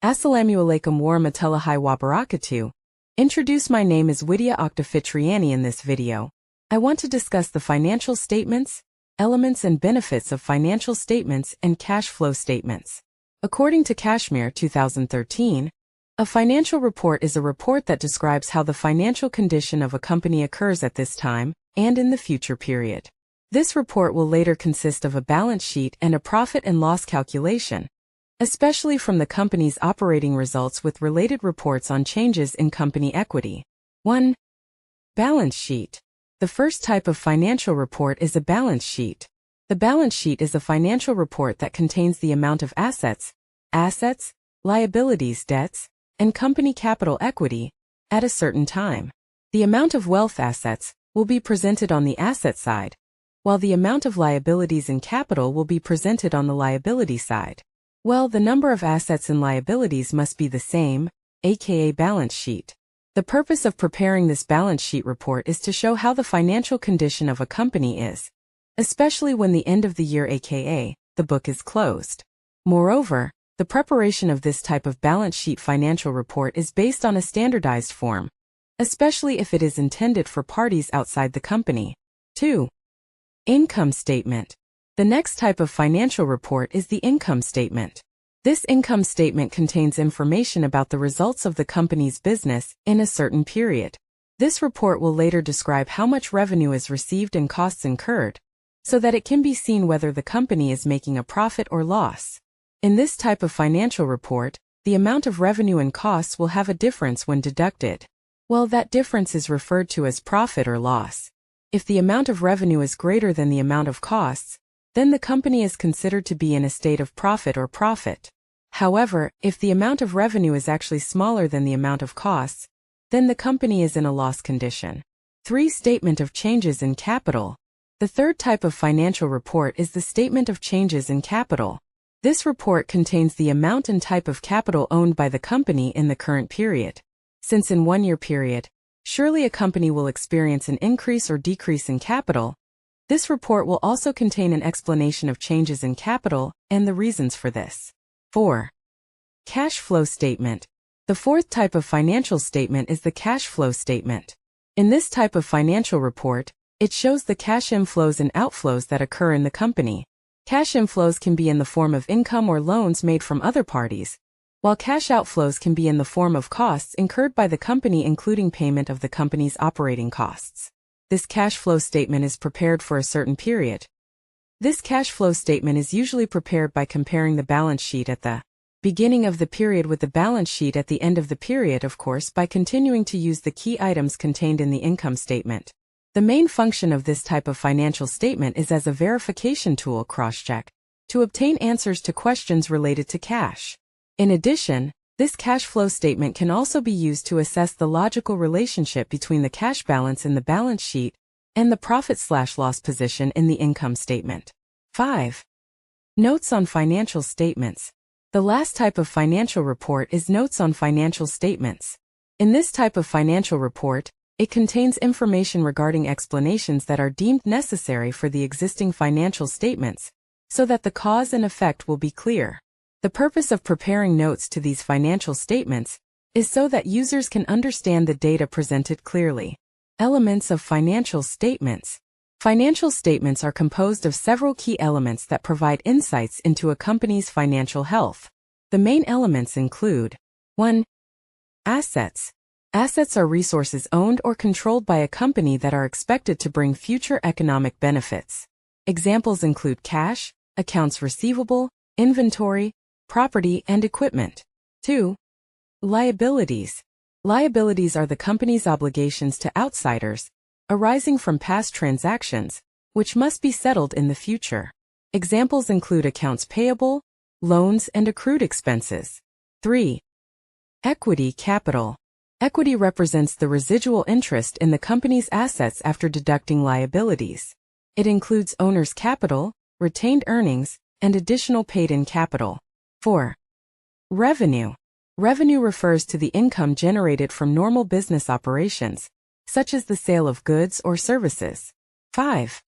Assalamualaikum warahmatullahi wabarakatuh. Introduce my name is Widia Octa fitriani. In this video, I want to discuss the financial statements, elements and benefits of financial statements and cash flow statements. According to Kashmir 2013, a financial report is a report that describes how the financial condition of a company occurs at this time and in the future period. This report will later consist of a balance sheet and a profit and loss calculation, especially from the company's operating results with related reports on changes in company equity. 1. Balance sheet. The first type of financial report is a balance sheet. The balance sheet is a financial report that contains the amount of assets, liabilities, debts, and company capital equity at a certain time. The amount of wealth assets will be presented on the asset side, while the amount of liabilities and capital will be presented on the liability side. Well, the number of assets and liabilities must be the same, aka balance sheet. The purpose of preparing this balance sheet report is to show how the financial condition of a company is, especially when the end of the year, aka the book, is closed. Moreover, the preparation of this type of balance sheet financial report is based on a standardized form, especially if it is intended for parties outside the company. 2. Income statement. The next type of financial report is the income statement. This income statement contains information about the results of the company's business in a certain period. This report will later describe how much revenue is received and costs incurred, so that it can be seen whether the company is making a profit or loss. In this type of financial report, the amount of revenue and costs will have a difference when deducted. Well, that difference is referred to as profit or loss. If the amount of revenue is greater than the amount of costs, then the company is considered to be in a state of profit or profit. However, if the amount of revenue is actually smaller than the amount of costs, then the company is in a loss condition. 3. Statement of changes in capital. The third type of financial report is the statement of changes in capital. This report contains the amount and type of capital owned by the company in the current period. Since in 1 year period, surely a company will experience an increase or decrease in capital, this report will also contain an explanation of changes in capital and the reasons for this. 4. Cash flow statement. The fourth type of financial statement is the cash flow statement. In this type of financial report, it shows the cash inflows and outflows that occur in the company. Cash inflows can be in the form of income or loans made from other parties, while cash outflows can be in the form of costs incurred by the company, including payment of the company's operating costs. This cash flow statement is prepared for a certain period. This cash flow statement is usually prepared by comparing the balance sheet at the beginning of the period with the balance sheet at the end of the period, of course, by continuing to use the key items contained in the income statement. The main function of this type of financial statement is as a verification tool, cross-check, to obtain answers to questions related to cash. In addition, this cash flow statement can also be used to assess the logical relationship between the cash balance in the balance sheet and the profit/loss position in the income statement. 5. Notes on financial statements. The last type of financial report is notes on financial statements. In this type of financial report, it contains information regarding explanations that are deemed necessary for the existing financial statements, so that the cause and effect will be clear. The purpose of preparing notes to these financial statements is so that users can understand the data presented clearly. Elements of financial statements. Financial statements are composed of several key elements that provide insights into a company's financial health. The main elements include: 1. Assets. Assets are resources owned or controlled by a company that are expected to bring future economic benefits. Examples include cash, accounts receivable, inventory, property, and equipment. 2. Liabilities. Liabilities are the company's obligations to outsiders, arising from past transactions, which must be settled in the future. Examples include accounts payable, loans, and accrued expenses. 3. Equity capital. Equity represents the residual interest in the company's assets after deducting liabilities. It includes owner's capital, retained earnings, and additional paid-in capital. 4. Revenue. Revenue refers to the income generated from normal business operations, such as the sale of goods or services. 5.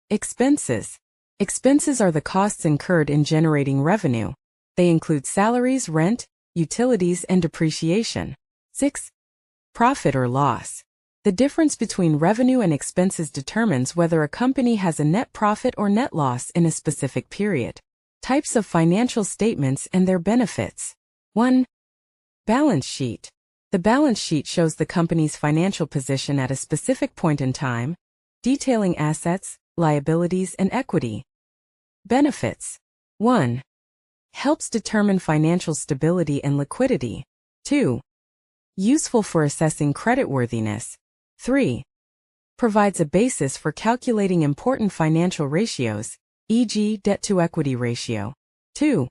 Expenses. Expenses are the costs incurred in generating revenue. They include salaries, rent, utilities and depreciation. 6. Profit or loss. The difference between revenue and expenses determines whether a company has a net profit or net loss in a specific period. Types of financial statements and their benefits. 1. Balance sheet. The balance sheet shows the company's financial position at a specific point in time, detailing assets, liabilities, and equity. Benefits. 1. Helps determine financial stability and liquidity. 2. Useful for assessing creditworthiness. 3. Provides a basis for calculating important financial ratios, e.g., debt-to-equity ratio. 2.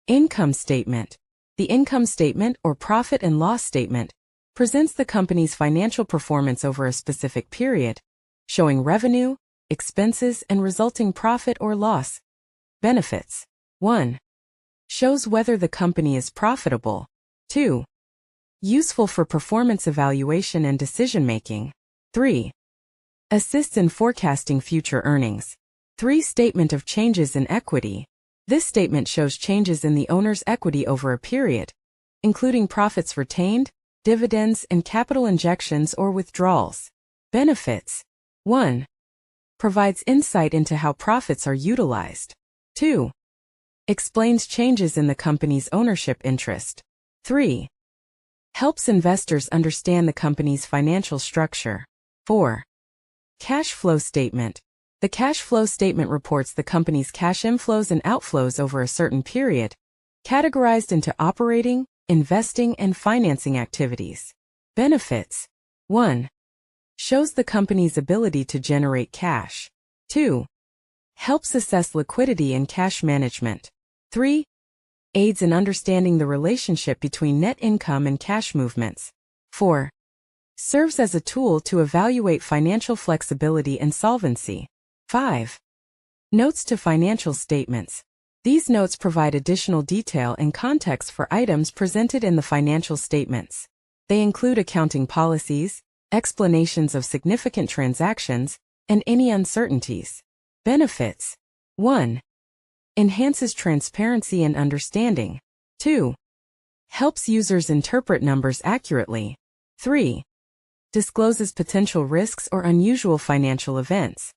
Income statement. The income statement or profit and loss statement presents the company's financial performance over a specific period, showing revenue, expenses, and resulting profit or loss. Benefits. 1. Shows whether the company is profitable. 2. Useful for performance evaluation and decision-making. 3. Assists in forecasting future earnings. 3. Statement of changes in equity. This statement shows changes in the owner's equity over a period, including profits retained, dividends, and capital injections or withdrawals. Benefits. 1. Provides insight into how profits are utilized. 2. Explains changes in the company's ownership interest. 3. Helps investors understand the company's financial structure. 4. Cash flow statement. The cash flow statement reports the company's cash inflows and outflows over a certain period, categorized into operating, investing, and financing activities. Benefits. 1. Shows the company's ability to generate cash. 2. Helps assess liquidity and cash management. 3. Aids in understanding the relationship between net income and cash movements. 4. Serves as a tool to evaluate financial flexibility and solvency. 5. Notes to financial statements. These notes provide additional detail and context for items presented in the financial statements. They include accounting policies, explanations of significant transactions, and any uncertainties. Benefits. 1. Enhances transparency and understanding. 2. Helps users interpret numbers accurately. 3. Discloses potential risks or unusual financial events.